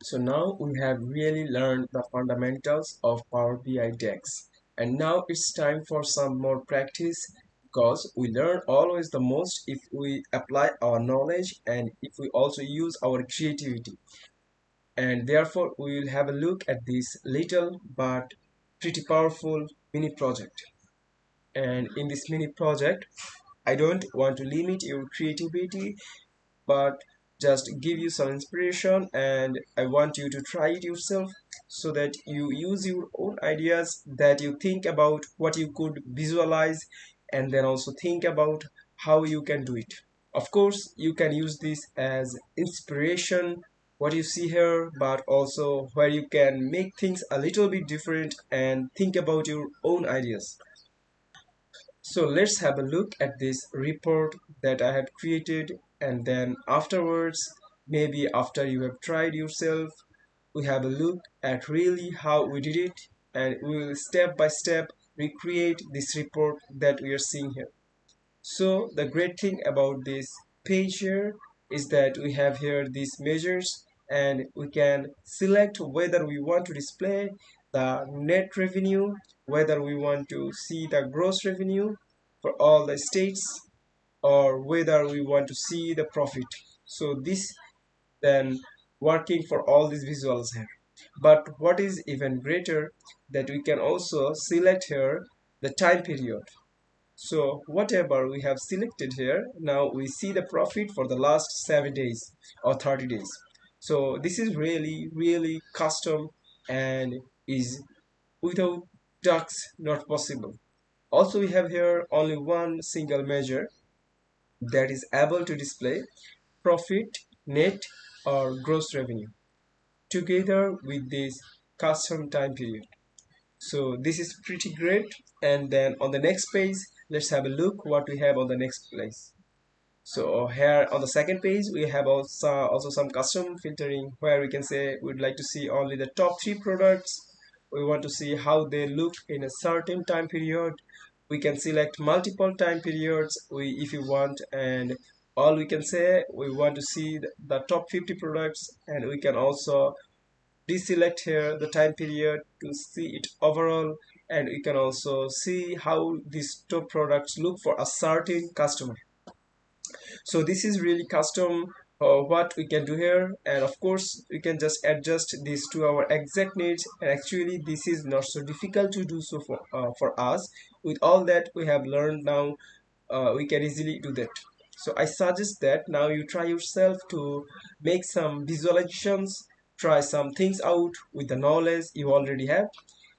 So now we have really learned the fundamentals of Power BI DAX, and now it's time for some more practice because we learn always the most if we apply our knowledge and if we also use our creativity. And therefore we will have a look at this little but pretty powerful mini project. And in this mini project, I don't want to limit your creativity but just give you some inspiration, and I want you to try it yourself so that you use your own ideas, that you think about what you could visualize and then also think about how you can do it. Of course you can use this as inspiration, what you see here, but also where you can make things a little bit different and think about your own ideas. So let's have a look at this report that I have created, and then afterwards, maybe after you have tried yourself, we have a look at really how we did it, and we will step by step recreate this report that we are seeing here. So the great thing about this page here is that we have here these measures, and we can select whether we want to display the net revenue, whether we want to see the gross revenue for all the states, or whether we want to see the profit. So this then working for all these visuals here. But what is even greater, that we can also select here the time period. So whatever we have selected here, now we see the profit for the last 7 days or 30 days. So this is really custom and is without DAX not possible. Also we have here only one single measure that is able to display profit, net or gross revenue together with this custom time period. So this is pretty great. And then on the next page, let's have a look what we have on the next place. So here on the second page, we have also some custom filtering where we can say we'd like to see only the top 3 products. We want to see how they look in a certain time period. We can select multiple time periods if you want, and all we can say we want to see the top 50 products, and we can also deselect here the time period to see it overall, and we can also see how these top products look for a certain customer. So this is really custom what we can do here, and of course we can just adjust this to our exact needs, and actually this is not so difficult to do so for us. With all that we have learned now, we can easily do that. So I suggest that now you try yourself to make some visualizations, try some things out with the knowledge you already have.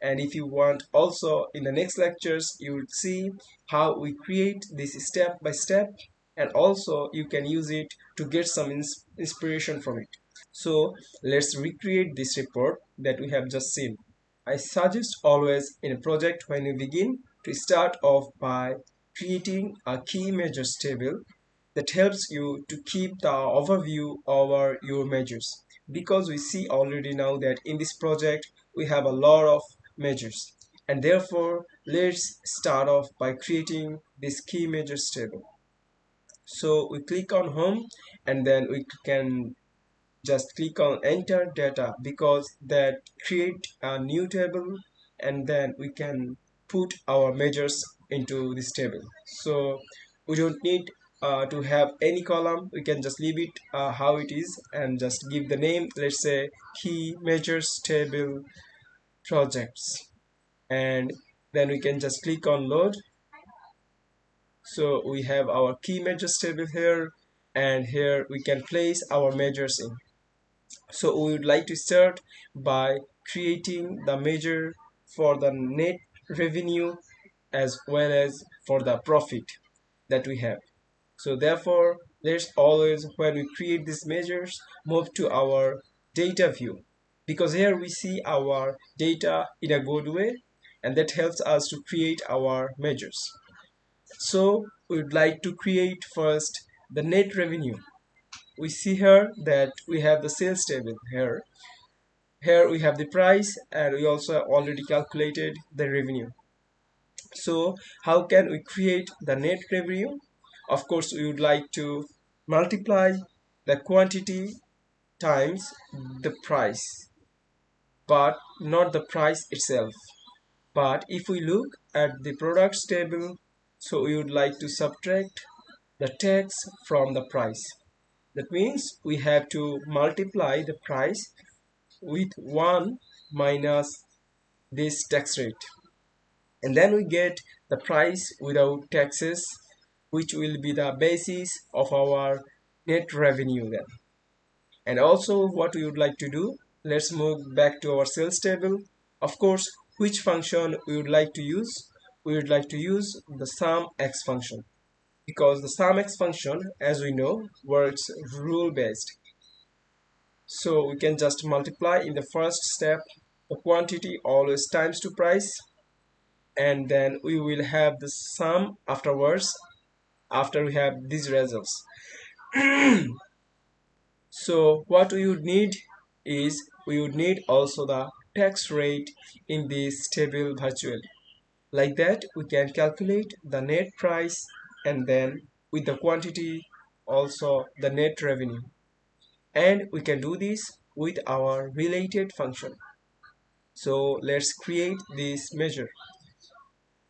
And if you want also in the next lectures, you will see how we create this step by step, and also you can use it to get some inspiration from it. So let's recreate this report that we have just seen. I suggest always in a project when you begin to start off by creating a key measures table that helps you to keep the overview over your measures, because we see already now that in this project we have a lot of measures, and therefore let's start off by creating this key measures table. So we click on home, and then we can just click on enter data, because that create a new table, and then we can put our measures into this table. So we don't need to have any column, we can just leave it how it is and just give the name, let's say key measures table projects, and then we can just click on load. So we have our key measures table here, and here we can place our measures in. So we would like to start by creating the measure for the net revenue as well as for the profit that we have. So therefore, let's always, when we create these measures, move to our data view, because here we see our data in a good way, and that helps us to create our measures. So we would like to create first the net revenue. We see here that we have the sales table here. Here we have the price, and we also already calculated the revenue. So how can we create the net revenue? Of course, we would like to multiply the quantity times the price, but not the price itself. But if we look at the products table, so we would like to subtract the tax from the price. That means we have to multiply the price with 1 minus this tax rate, and then we get the price without taxes, which will be the basis of our net revenue then. And also what we would like to do, let's move back to our sales table. Of course, which function we would like to use? We would like to use the sum x function, because the sum x function, as we know, works rule based. So we can just multiply in the first step the quantity always times to price, and then we will have the sum afterwards after we have these results. So what we would need is we would need also the tax rate in this table virtually. Like that we can calculate the net price, and then with the quantity also the net revenue. And we can do this with our related function. So let's create this measure.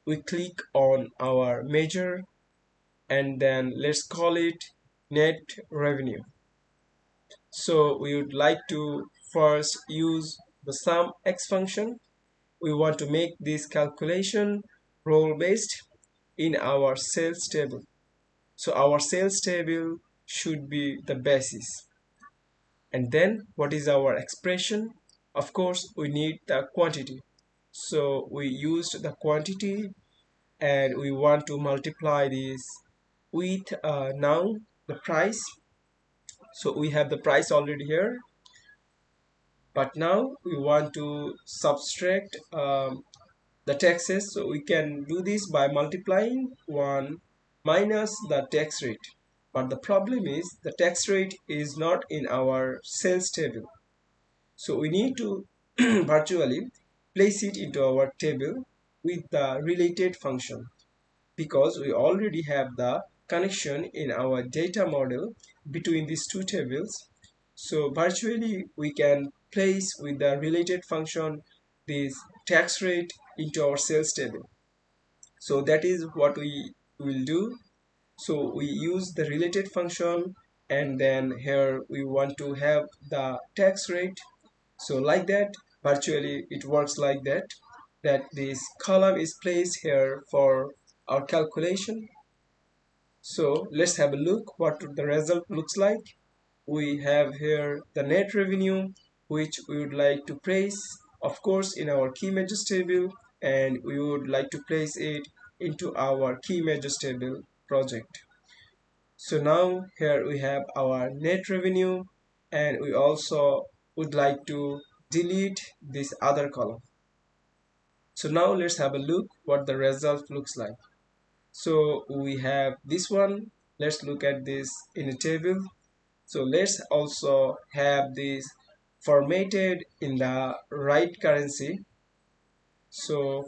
We click on our measure, and then let's call it net revenue. So we would like to first use the sum x function. We want to make this calculation role based in our sales table. So our sales table should be the basis. And then what is our expression? Of course, we need the quantity. So we used the quantity, and we want to multiply this with now the price. So we have the price already here, but now we want to subtract the taxes. So we can do this by multiplying 1 minus the tax rate. But the problem is the tax rate is not in our sales table. So we need to virtually place it into our table with the related function, because we already have the connection in our data model between these two tables. So virtually we can place with the related function this tax rate into our sales table. So that is what we will do. So we use the related function, and then here we want to have the tax rate. So like that, virtually it works like that, that this column is placed here for our calculation. So let's have a look what the result looks like. We have here the net revenue, which we would like to place, of course, in our key measures table, and we would like to place it into our key measures table project. So now here we have our net revenue, and we also would like to delete this other column. So now let's have a look what the result looks like. So we have this one. Let's look at this in a table. So let's also have this formatted in the right currency. So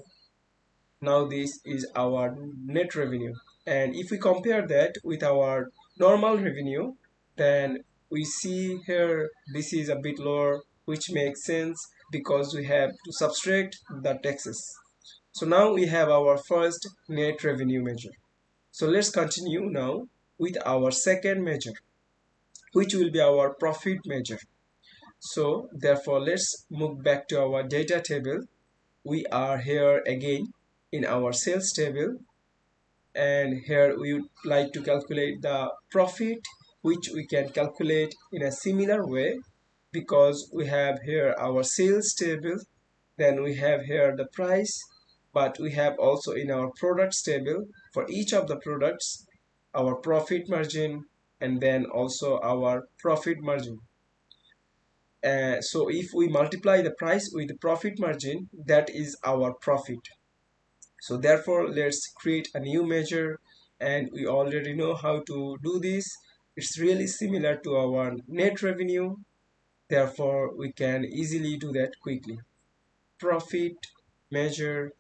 now this is our net revenue, and if we compare that with our normal revenue, then we see here this is a bit lower, which makes sense because we have to subtract the taxes. So now we have our first net revenue measure. So let's continue now with our second measure, which will be our profit measure. So therefore let's move back to our data table. We are here again in our sales table, and here we would like to calculate the profit, which we can calculate in a similar way, because we have here our sales table, then we have here the price, but we have also in our products table for each of the products our profit margin, and then also our profit margin. So if we multiply the price with the profit margin, that is our profit. So therefore let's create a new measure, and we already know how to do this. It's really similar to our net revenue, therefore we can easily do that quickly. Profit measure,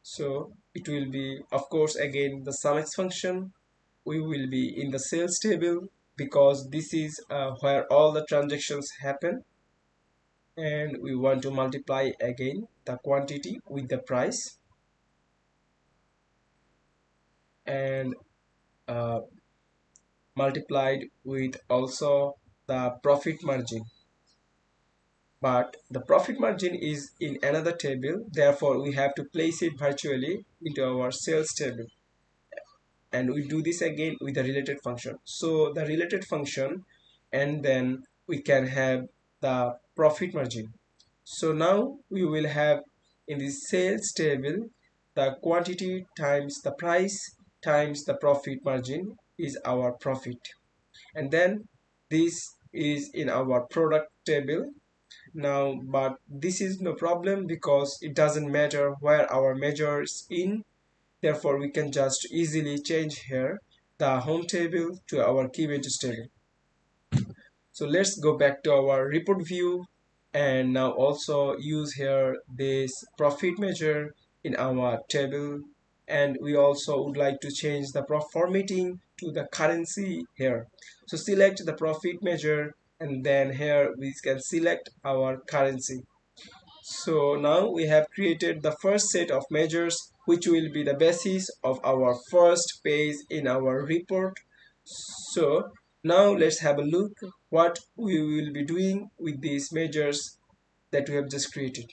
so it will be, of course, again the sum x function. We will be in the sales table, because this is where all the transactions happen, and we want to multiply again the quantity with the price, and uh, multiplied with also the profit margin. But the profit margin is in another table, therefore we have to place it virtually into our sales table, and we do this again with the related function. So the related function, and then we can have the profit margin. So now we will have in the sales table the quantity times the price times the profit margin is our profit, and then this is in our product table now. But this is no problem because it doesn't matter where our measure is in, therefore we can just easily change here the home table to our key values table. So let's go back to our report view, and now also use here this profit measure in our table, and we also would like to change the formatting to the currency here. So select the profit measure, and then here we can select our currency. So now we have created the first set of measures which will be the basis of our first page in our report. So now let's have a look what we will be doing with these measures that we have just created.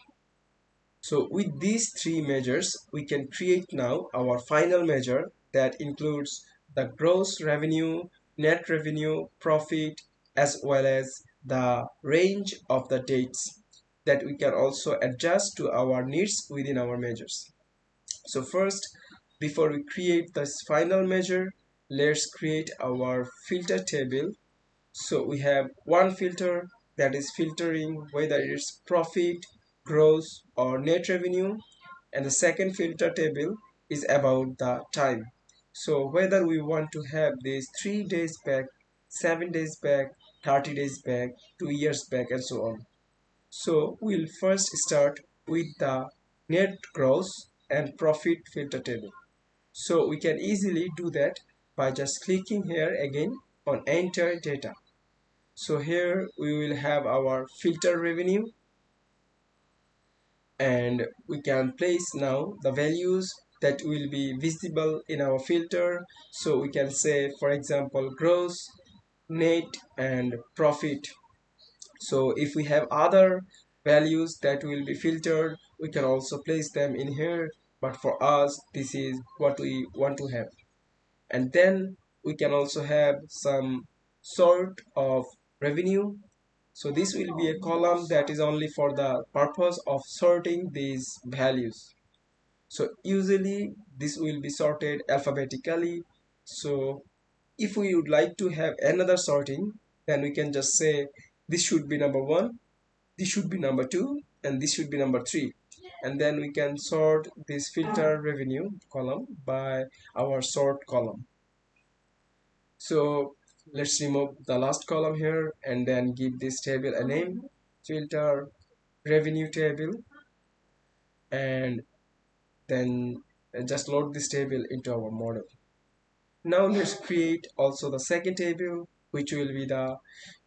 So with these three measures, we can create now our final measure that includes the gross revenue, net revenue, profit, as well as the range of the dates that we can also adjust to our needs within our measures. So first, before we create this final measure, let's create our filter table. So we have one filter that is filtering whether it's profit, gross or net revenue, and the second filter table is about the time. So whether we want to have this 3 days back, 7 days back, 30 days back, 2 years back, and so on. So we'll first start with the net gross and profit filter table. So we can easily do that by just clicking here again on enter data. So here we will have our filter revenue, and we can place now the values that will be visible in our filter. So we can say, for example, gross, net and profit. So if we have other values that will be filtered, we can also place them in here, but for us this is what we want to have. And then we can also have some sort of revenue. So this will be a column that is only for the purpose of sorting these values. So usually this will be sorted alphabetically. So if we would like to have another sorting, then we can just say this should be number 1, this should be number 2, and this should be number 3. And then we can sort this filter revenue column by our sort column. So let's remove the last column here and then give this table a name, filter revenue table, and then just load this table into our model. Now let's create also the second table, which will be the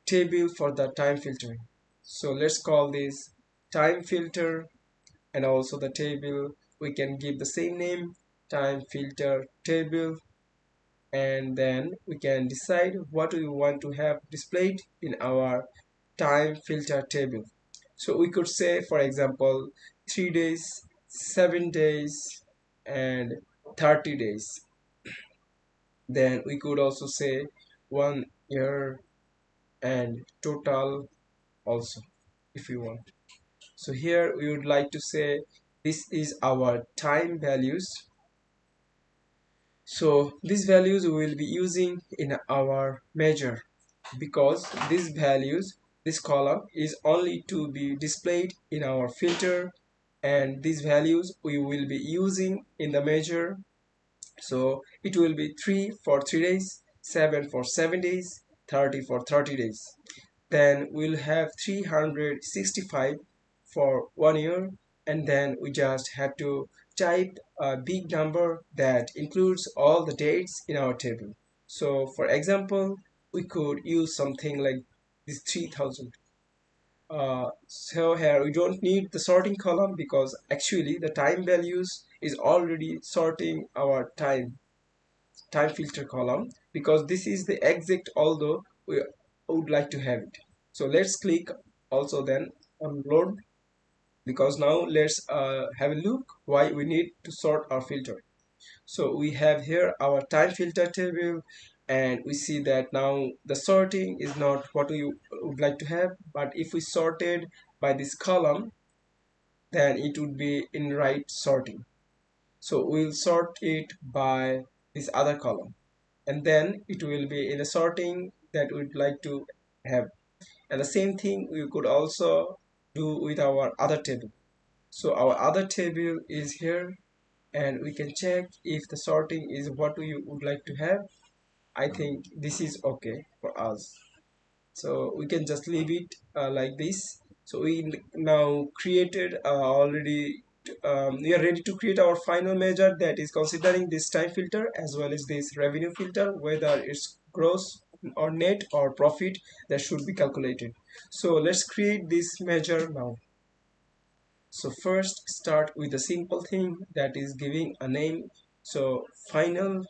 table for the time filtering. So let's call this time filter, and also the table we can give the same name, time filter table, and then we can decide what we want to have displayed in our time filter table. So we could say, for example, 3 days, 7 days and 30 days. Then we could also say 1 year and total also, if you want. So here we would like to say this is our time values. So these values we will be using in our measure, because these values, this column is only to be displayed in our filter, and these values we will be using in the measure. So it will be 3 for 3 days, 7 for 7 days, 30 for 30 days. Then we'll have 365 for 1 year, and then we just have to type a big number that includes all the dates in our table. So for example, we could use something like this 3000. So here we don't need the sorting column because actually the time values is already sorting our time filter column, because this is the exact, although we would like to have it. So let's click also then on load, because now let's have a look why we need to sort our filter. So we have here our time filter table, and we see that now the sorting is not what we would like to have, but if we sorted by this column, then it would be in right sorting. So we'll sort it by this other column, and then it will be in the sorting that we'd like to have. And the same thing we could also do with our other table. So our other table is here, and we can check if the sorting is what we would like to have. I think this is okay for us, so we can just leave it like this. So we now created already, we are ready to create our final measure, that is considering this time filter as well as this revenue filter, whether it's gross or net or profit that should be calculated. So let's create this measure now. So first start with a simple thing, that is giving a name. So final,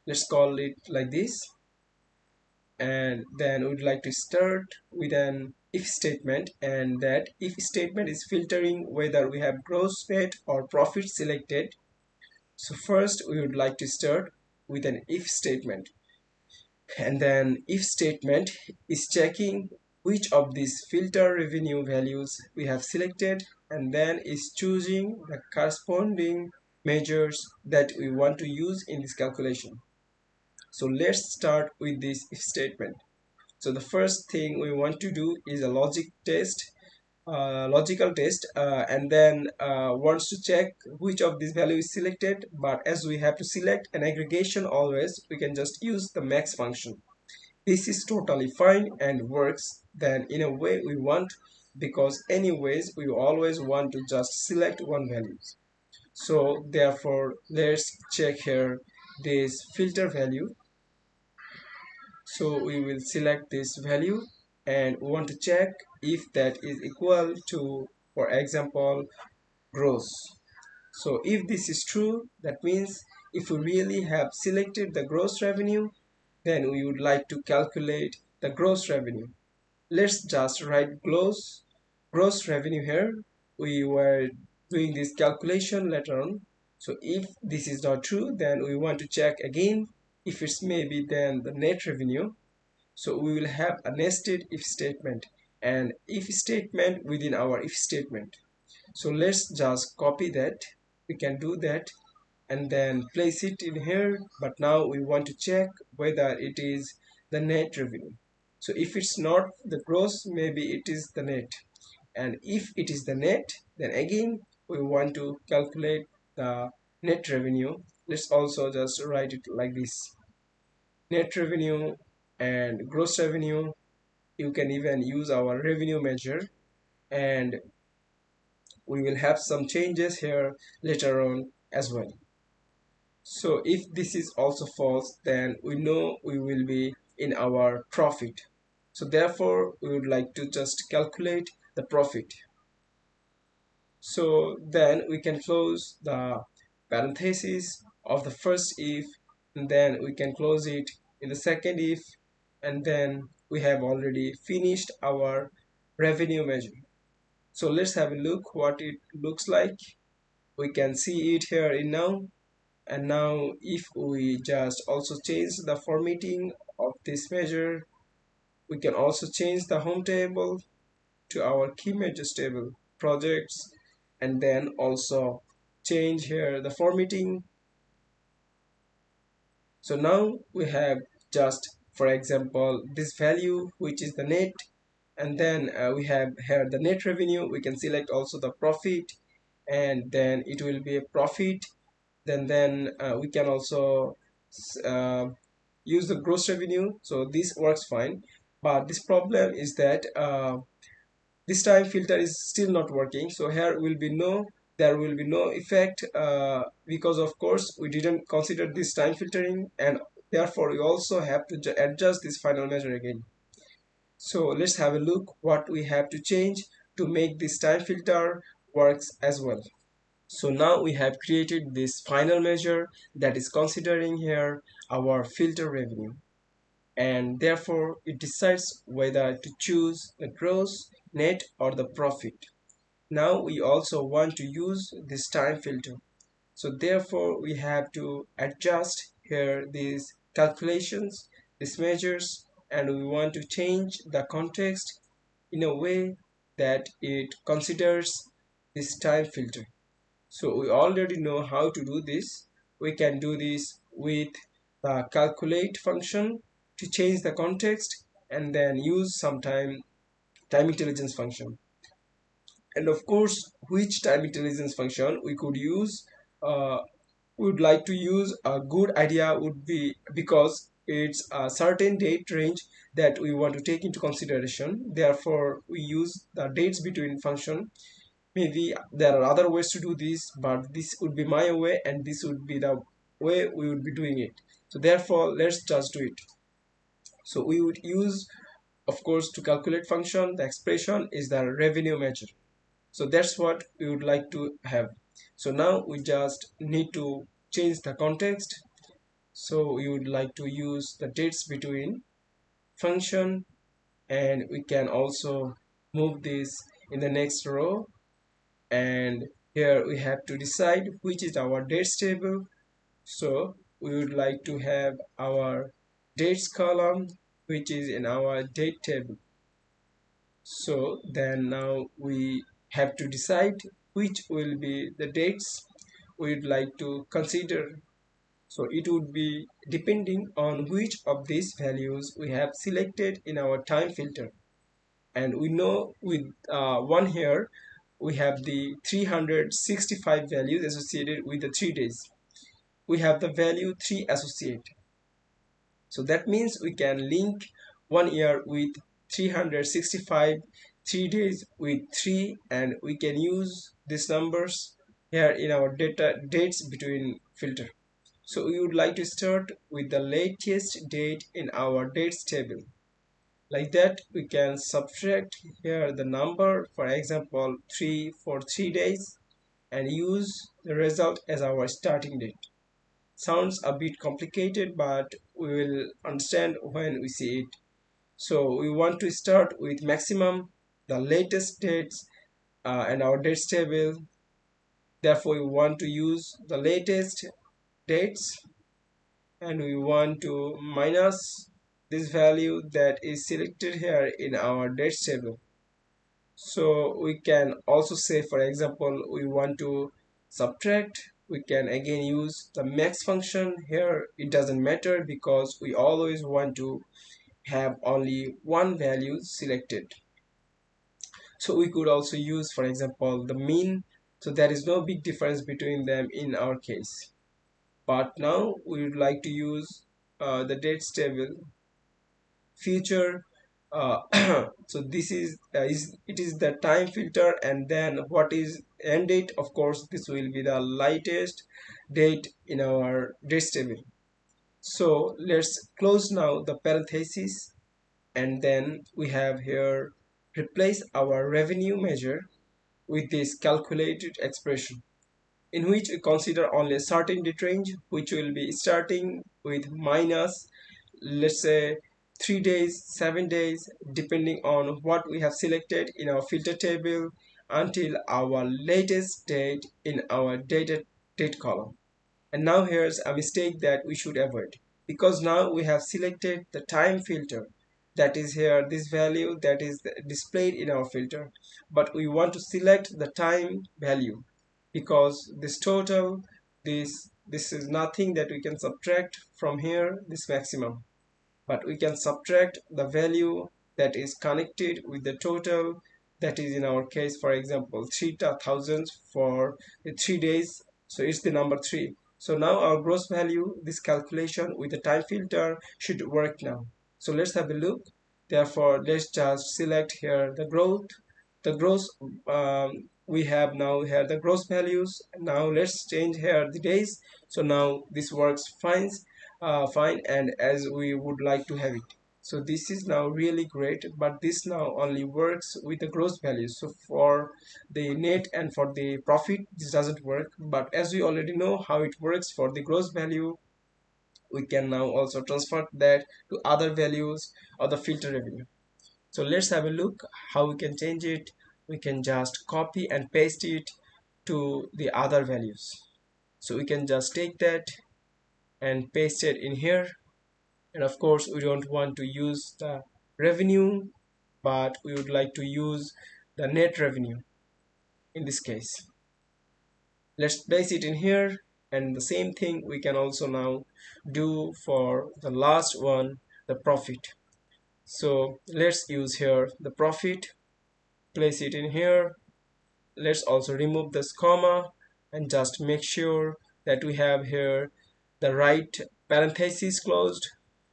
let's call it like this. And then we'd like to start with an if statement, and that if statement is filtering whether we have gross, net or profit selected. So first we would like to start with an if statement, and then if statement is checking which of these filter revenue values we have selected, and then is choosing the corresponding measures that we want to use in this calculation. So let's start with this if statement. So the first thing we want to do is a logical test, and then wants to check which of these value is selected. But as we have to select an aggregation always, we can just use the max function. This is totally fine and works then in a way we want, because anyways we always want to just select one value. So therefore let's check here this filter value. So we will select this value, and we want to check if that is equal to, for example, gross. So if this is true, that means if we really have selected the gross revenue, then we would like to calculate the gross revenue. Let's just write gross revenue here. We were doing this calculation later on. So if this is not true, then we want to check again. If it's maybe then the net revenue. So we will have a nested if statement, and if statement within our if statement. So let's just copy that. We can do that and then place it in here, but now we want to check whether it is the net revenue. So if it's not the gross, maybe it is the net, and if it is the net, then again we want to calculate the net revenue. Let's also just write it like this: net revenue and gross revenue. You can even use our revenue measure, and we will have some changes here later on as well. So if this is also false, then we know we will be in our profit. So therefore we would like to just calculate the profit. So then we can close the parenthesis of the first if, and then we can close it in the second if, and then we have already finished our revenue measure. So let's have a look what it looks like. We can see it here in now. And now if we just also change the formatting of this measure, we can also change the home table to our key measures table, projects, and then also change here the formatting. So now we have just, for example, this value which is the net, and then we have here the net revenue. We can select also the profit, and then it will be a profit. Then we can also uh, use the gross revenue. So this works fine, but this problem is that this time filter is still not working. So here will be no, there will be no effect, because of course we didn't consider this time filtering, and Therefore we also have to adjust this final measure again. So let's have a look what we have to change to make this time filter works as well. So now we have created this final measure that is considering here our filter revenue, and therefore it decides whether to choose the gross, net or the profit. Now we also want to use this time filter. So therefore we have to adjust here these calculations, these measures, and we want to change the context in a way that it considers this time filter. So we already know how to do this. We can do this with the calculate function to change the context, and then use some time intelligence function. And of course, which time intelligence function we could use, uh, would like to use, a good idea would be, because it's a certain date range that we want to take into consideration, therefore we use the dates between function. Maybe there are other ways to do this, but this would be my way and this would be the way we would be doing it. So therefore let's just do it. So we would use, of course, to calculate function, the expression is the revenue measure. So that's what we would like to have. So now we just need to change the context. So we would like to use the dates between function, and we can also move this in the next row. And here we have to decide which is our dates table. So we would like to have our dates column which is in our date table. So then now we have to decide which will be the dates we would like to consider. So it would be depending on which of these values we have selected in our time filter. And we know with one here we have the 365 values associated with the 3 days. We have the value 3 associated. So that means we can link 1 year with 365, 3 days with 3, and we can use these numbers here in our data dates between filter. So we would like to start with the latest date in our dates table. Like that we can subtract here the number, for example 3 for 3 days, and use the result as our starting date. Sounds a bit complicated, but we will understand when we see it. So we want to start with maximum, the latest dates, and our dates table. Therefore we want to use the latest dates, and we want to minus this value that is selected here in our dates table. So we can also say, for example, we want to subtract. We can again use the max function here. It doesn't matter because we always want to have only one value selected. So we could also use, for example, the mean. So there is no big difference between them in our case. But now we would like to use the dates table future. So this is it is the time filter, and then what is end date. Of course this will be the latest date in our dates table. So let's close now the parenthesis, and then we have here replace our revenue measure with this calculated expression, in which we consider only a certain date range, which will be starting with minus, let's say 3 days, 7 days, depending on what we have selected in our filter table, until our latest date in our date column. And now here's a mistake that we should avoid, because now we have selected the time filter, that is here this value that is displayed in our filter, but we want to select the time value, because this total, this is nothing that we can subtract from here, this maximum, but we can subtract the value that is connected with the total, that is in our case, for example, 3000 for the 3 days. So it's the number 3. So now our gross value, this calculation with the time filter should work now. So let's have a look. Therefore let's just select here the gross. We have now here the gross values. Now let's change here the days. So now this works fine. fine and as we would like to have it. So this is now really great, but this now only works with the gross value. So for the net and for the profit this doesn't work, but as we already know how it works for the gross value, we can now also transfer that to other values of the filter revenue. So let's have a look how we can change it. We can just copy and paste it to the other values. So we can just take that and paste it in here. And of course we don't want to use the revenue, but we would like to use the net revenue in this case. Let's place it in here, and the same thing we can also now do for the last one, the profit. So let's use here the profit, place it in here. Let's also remove this comma and just make sure that we have here the right parenthesis closed.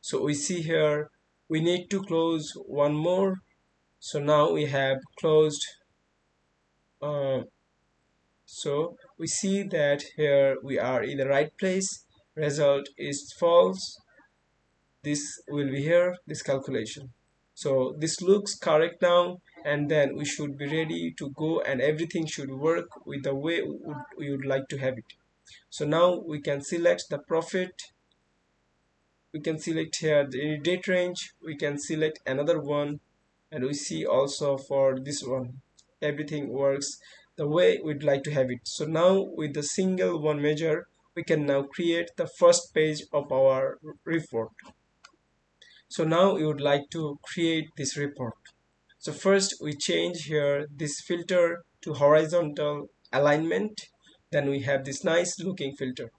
So we see here we need to close one more. So now we have closed. uh, so we see that here we are in the right place. Result is false. This will be here, this calculation. So this looks correct now, and then we should be ready to go and everything should work with the way we would like to have it. So now we can select the profit, we can select here the date range, we can select another one, and we see also for this one everything works the way we'd like to have it. So now with the single one measure we can now create the first page of our report. So now we would like to create this report. So first we change here this filter to horizontal alignment. Then we have this nice looking filter.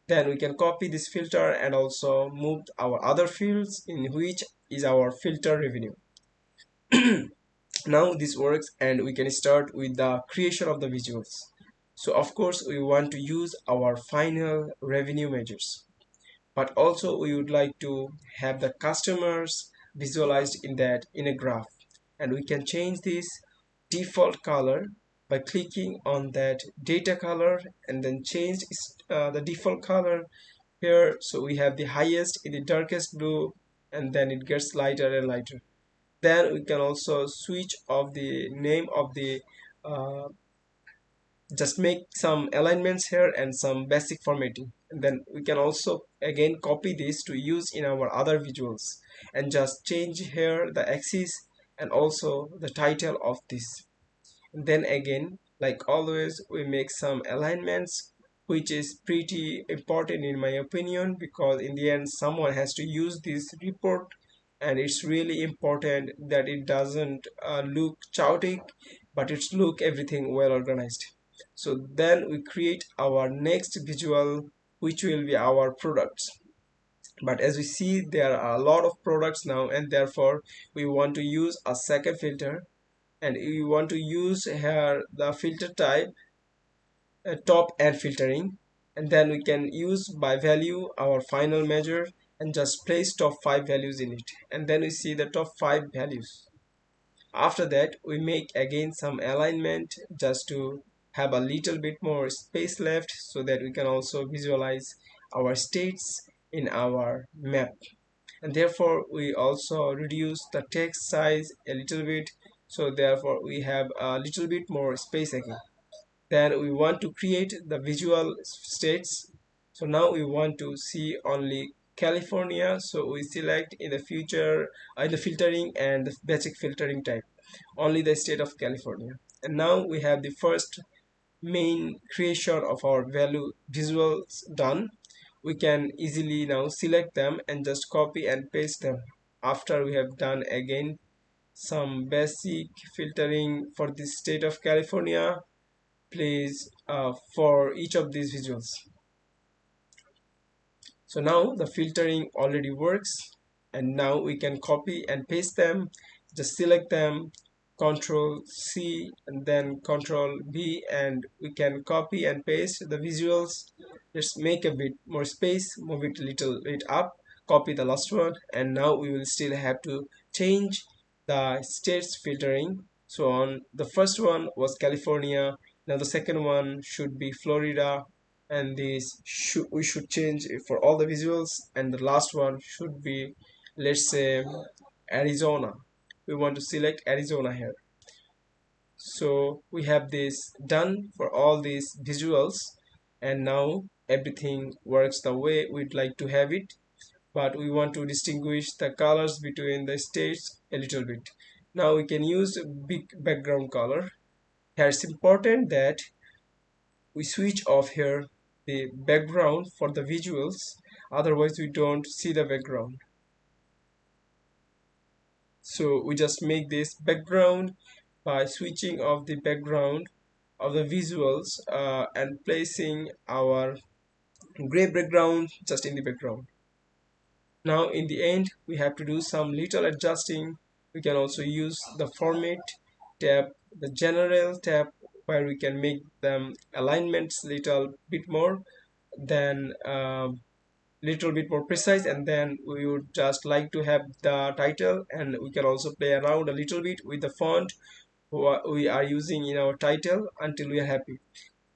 Then we can copy this filter and also move our other fields in which is our filter revenue. Now this works and we can start with the creation of the visuals. So of course we want to use our final revenue measures, but also we would like to have the customers visualized in that in a graph, and we can change this default color by clicking on that data color and then change the default color here. So we have the highest in the darkest blue and then it gets lighter and lighter. Then we can also switch off the name of the uh, just make some alignments here and some basic formatting, and then we can also again copy this to use in our other visuals and just change here the axis and also the title of this. And then again, like always, we make some alignments, which is pretty important in my opinion, because in the end someone has to use this report and it's really important that it doesn't look chaotic, but it's look everything well organized. So then we create our next visual, which will be our products. But as we see there are a lot of products now, and therefore we want to use a second filter, and we want to use here the filter type top and filtering, and then we can use by value our final measure and just place top 5 values in it, and then we see the top 5 values. After that we make again some alignment just to have a little bit more space left so that we can also visualize our states in our map. And therefore we also reduce the text size a little bit, so therefore we have a little bit more space again. Then we want to create the visual states. So now we want to see only California, so we select in the future in the filtering and the basic filtering type only the state of California. And now we have the first main creation of our value visuals done. We can easily now select them and just copy and paste them. After we have done again some basic filtering for the state of California, please for each of these visuals. So now the filtering already works, and now we can copy and paste them. Just select them, Control C and then Control V, and we can copy and paste the visuals. Let's make a bit more space, move it a little bit up, copy the last one, and now we will still have to change the states filtering. So on the first one was California, now the second one should be Florida, and this we should change it for all the visuals, and the last one should be, let's say, Arizona. We want to select Arizona here. So we have this done for all these visuals, and now everything works the way we'd like to have it, but we want to distinguish the colors between the states a little bit. Now we can use a big background color. Here it's important that we switch off here the background for the visuals, otherwise we don't see the background. So we just make this background by switching off the background of the visuals and placing our gray background just in the background. Now in the end we have to do some little adjusting. We can also use the format tab, the general tab, where we can make them alignments little bit more than little bit more precise, and then we would just like to have the title, and we can also play around a little bit with the font we are using in our title until we are happy.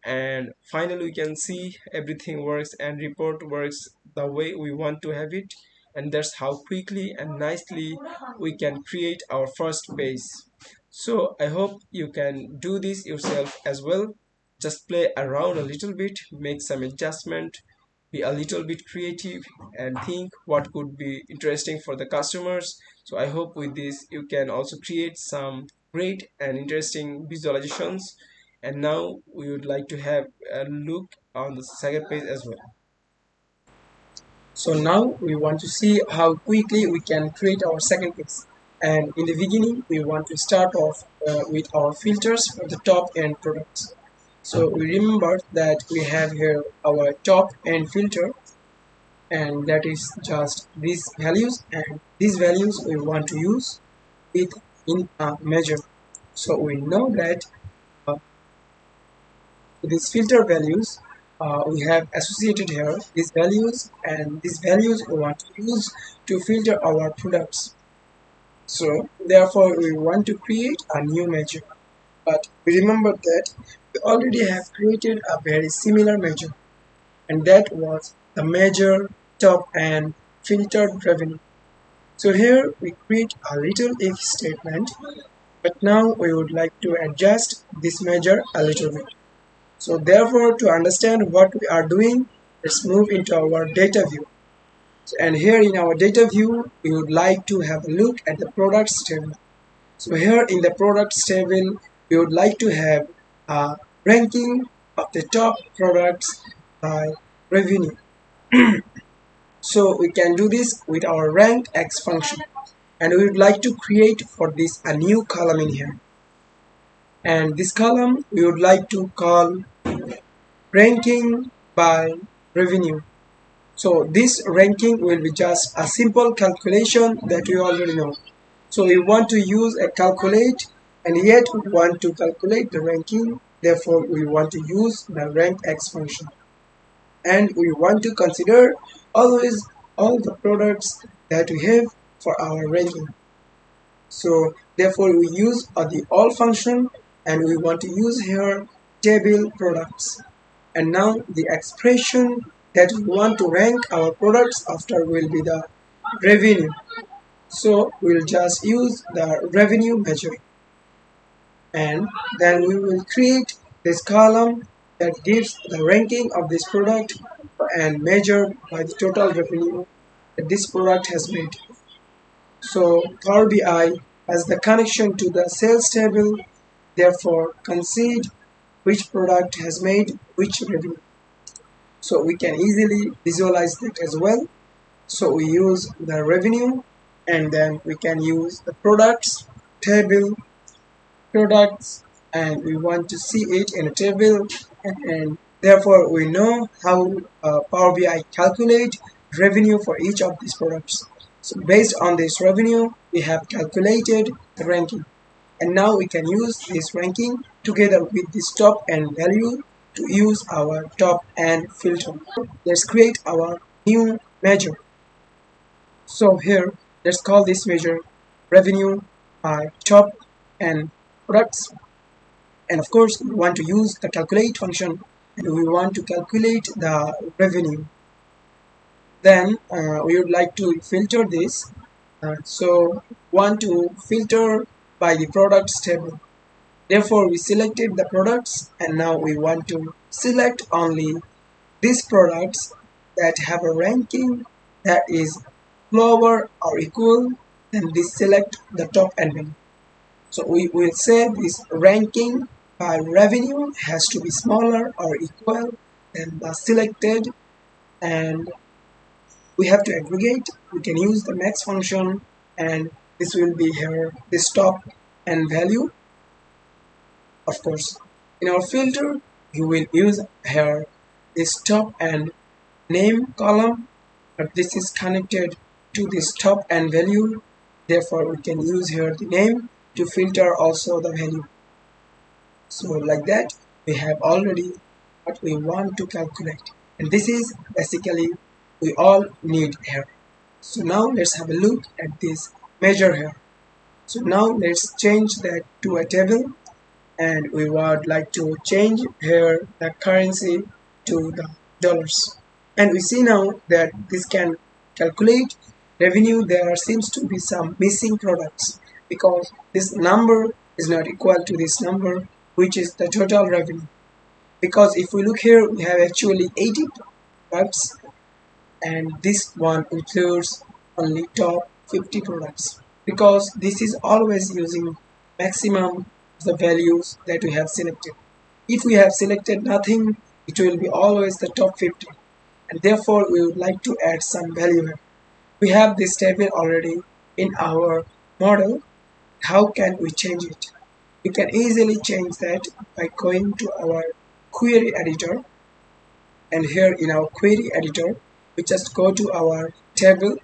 And finally we can see everything works and report works the way we want to have it, and that's how quickly and nicely we can create our first page. So I hope you can do this yourself as well. Just play around a little bit, make some adjustment, be a little bit creative, and think what could be interesting for the customers. So I hope with this you can also create some great and interesting visualizations. And now we would like to have a look on the second page as well. So now we want to see how quickly we can create our second page. And in the beginning, we want to start off with our filters for the top end products. So we remember that we have here our top end filter, and that is just these values, and these values we want to use it in a measure. So we know that uh, these filter values we have associated here these values, and these values we want to use to filter our products. So therefore we want to create a new measure, but we remember that we already have created a very similar measure, and that was the measure top and filtered revenue. So here we create a little if statement, but now we would like to adjust this measure a little bit. So therefore, to understand what we are doing, let's move into our data view. And here in our data view, we would like to have a look at the products table. So here in the products table, we would like to have a ranking of the top products by revenue. So we can do this with our rank X function. And we would like to create for this a new column in here. And this column we would like to call ranking by revenue. So this ranking will be just a simple calculation that we already know. So we want to use a calculate, and yet we want to calculate the ranking. Therefore, we want to use the rank X function. And we want to consider always all the products that we have for our ranking. So therefore, we use the all function, and we want to use here table products. And now the expression that we want to rank our products after will be the revenue. So we'll just use the revenue measure, and then we will create this column that gives the ranking of this product and measured by the total revenue that this product has made. So Power BI has the connection to the sales table, therefore concede which product has made which revenue. So we can easily visualize that as well. So we use the revenue, and then we can use the products table, products, and we want to see it in a table, and therefore we know how Power BI calculate revenue for each of these products. So based on this revenue, we have calculated the ranking, and now we can use this ranking together with this top and value to use our top and filter. Let's create our new measure. So here, let's call this measure revenue by top and products. And of course, we want to use the calculate function and we want to calculate the revenue. Then we would like to filter this. So want to filter by the products table. Therefore, we selected the products, and now we want to select only these products that have a ranking that is lower or equal, and we select the top and. So we will say this ranking by revenue has to be smaller or equal than the selected, and we have to aggregate. We can use the max function, and this will be here this top and value. Of course, in our filter you will use here this top and name column, but this is connected to this top and value. Therefore we can use here the name to filter also the value. So like that we have already what we want to calculate, and this is basically we all need here. So now let's have a look at this measure here. So now let's change that to a table, and we would like to change here the currency to the dollars. And we see now that this can calculate revenue. There seems to be some missing products because this number is not equal to this number, which is the total revenue. Because if we look here, we have actually 80 products, and this one includes only top 50 products, because this is always using maximum the values that we have selected. If we have selected nothing, it will be always the top 50, and therefore we would like to add some value here. We have this table already in our model. How can we change it? We can easily change that by going to our query editor, and here in our query editor we just go to our table,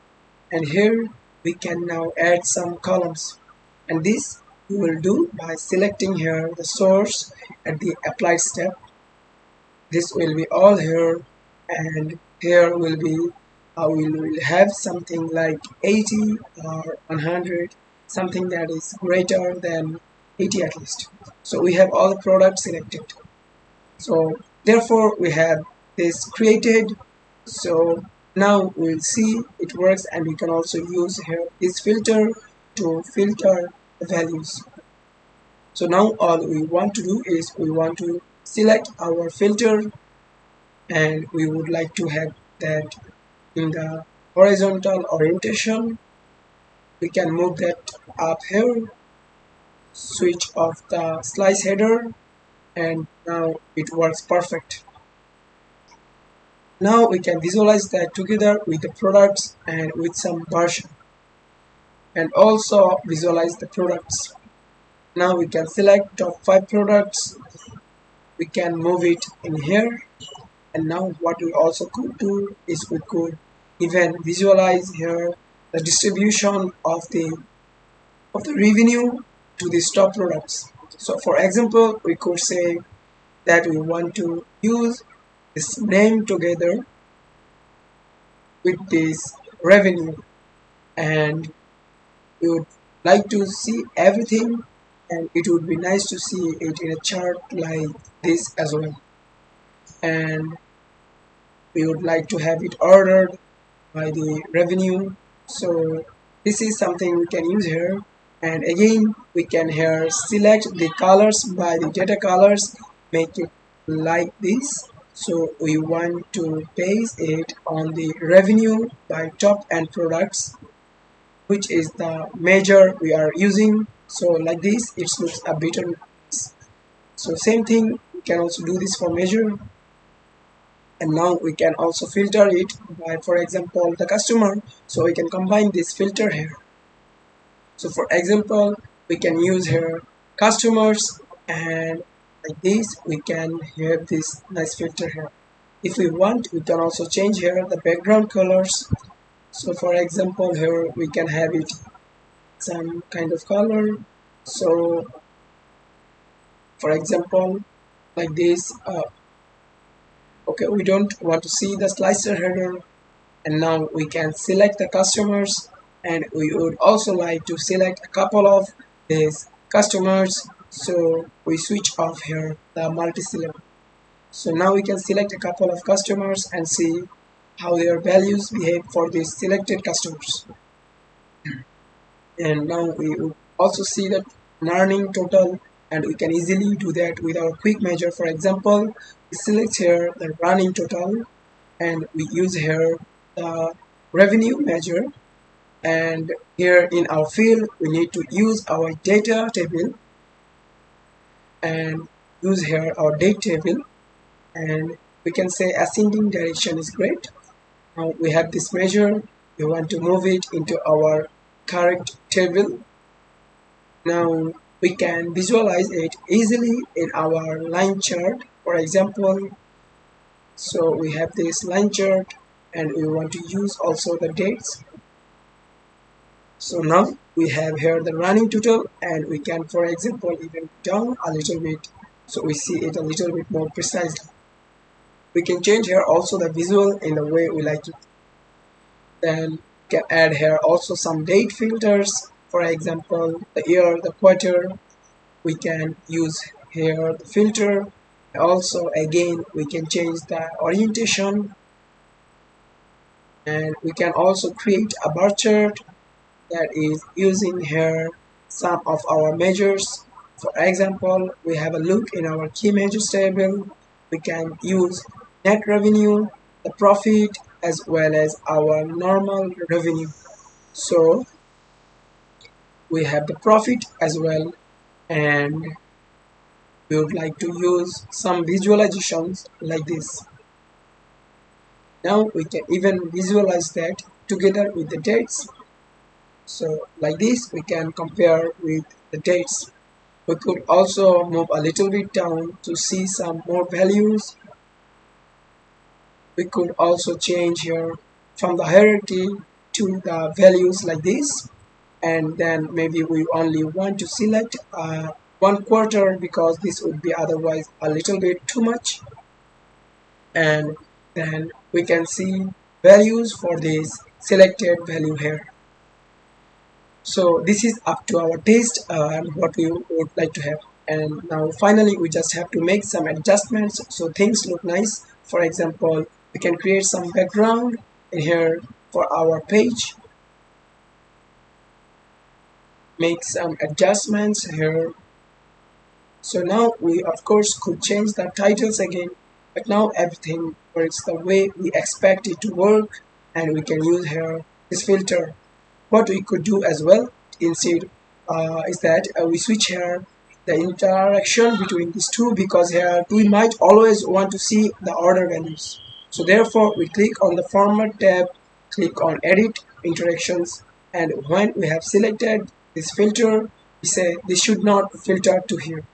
and here we can now add some columns, and this we will do by selecting here the source at the applied step. This will be all here, and here will be we will have something like 80 or 100, something that is greater than 80 at least. So we have all the products selected. So therefore we have this created. So now we'll see it works, and we can also use here this filter to filter the values. So now all we want to do is we want to select our filter, and we would like to have that in the horizontal orientation. We can move that up here, switch off the slice header, and now it works perfect. Now we can visualize that together with the products and with some version, and also visualize the products. Now we can select top 5 products, we can move it in here, and now what we also could do is we could even visualize here the distribution of the revenue to these top products. So for example, we could say that we want to use this name together with this revenue, and we would like to see everything, and it would be nice to see it in a chart like this as well, and we would like to have it ordered by the revenue. So this is something we can use here, and again we can here select the colors by the data colors, make it like this. So we want to base it on the revenue by top and products, which is the measure we are using. So like this it looks a bit nice. So same thing, we can also do this for measure, and now we can also filter it by, for example, the customer. So we can combine this filter here. So for example, we can use here customers, and like this we can have this nice filter here. If we want, we can also change here the background colors. So for example, here we can have it some kind of color. So for example, like this. Okay, we don't want to see the slicer header, and now we can select the customers, and we would also like to select a couple of these customers. So we switch off here the multi-syllable. So now we can select a couple of customers and see how their values behave for these selected customers. And now we will also see that earning total, and we can easily do that with our quick measure. For example, we select here the running total, and we use here the revenue measure, and here in our field we need to use our data table and use here our date table, and we can say ascending direction is great. Now we have this measure, we want to move it into our correct table. Now we can visualize it easily in our line chart, for example. So we have this line chart, and we want to use also the dates. So now we have here the running total, and we can, for example, even down a little bit so we see it a little bit more precisely. We can change here also the visual in the way we like it. Then we can add here also some date filters, for example, the year, the quarter. We can use here the filter. Also, again, we can change the orientation, and we can also create a bar chart that is using here some of our measures. For example, we have a look in our key measures table. We can use net revenue, the profit, as well as our normal revenue. So we have the profit as well, and we would like to use some visualizations like this. Now we can even visualize that together with the dates. So like this we can compare with the dates. We could also move a little bit down to see some more values. We could also change here from the hierarchy to the values like this, and then maybe we only want to select one quarter because this would be otherwise a little bit too much. And then we can see values for this selected value here. So this is up to our taste and what we would like to have. And now finally we just have to make some adjustments so things look nice. For example, we can create some background in here for our page, make some adjustments here. So now we of course could change the titles again, but now everything works the way we expect it to work, and we can use here this filter. What we could do as well instead is that we switch here the interaction between these two, because here we might always want to see the order values. So therefore we click on the format tab, click on edit interactions, and when we have selected this filter, we say this should not filter to here.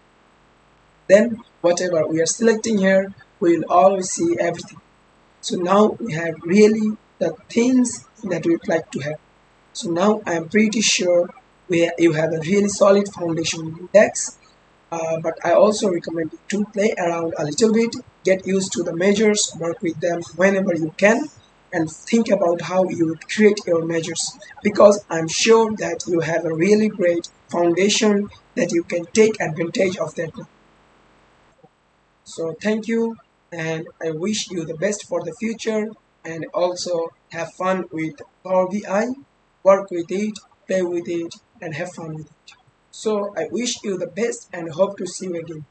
Then whatever we are selecting here, we will always see everything. So now we have really the things that we'd like to have. So now I am pretty sure you have a really solid foundation in DAX, but I also recommend you to play around a little bit, get used to the measures, work with them whenever you can, and think about how you would create your measures, because I'm sure that you have a really great foundation that you can take advantage of that. So thank you, and I wish you the best for the future, and also have fun with Power BI, work with it, play with it, and have fun with it. So I wish you the best and hope to see you again.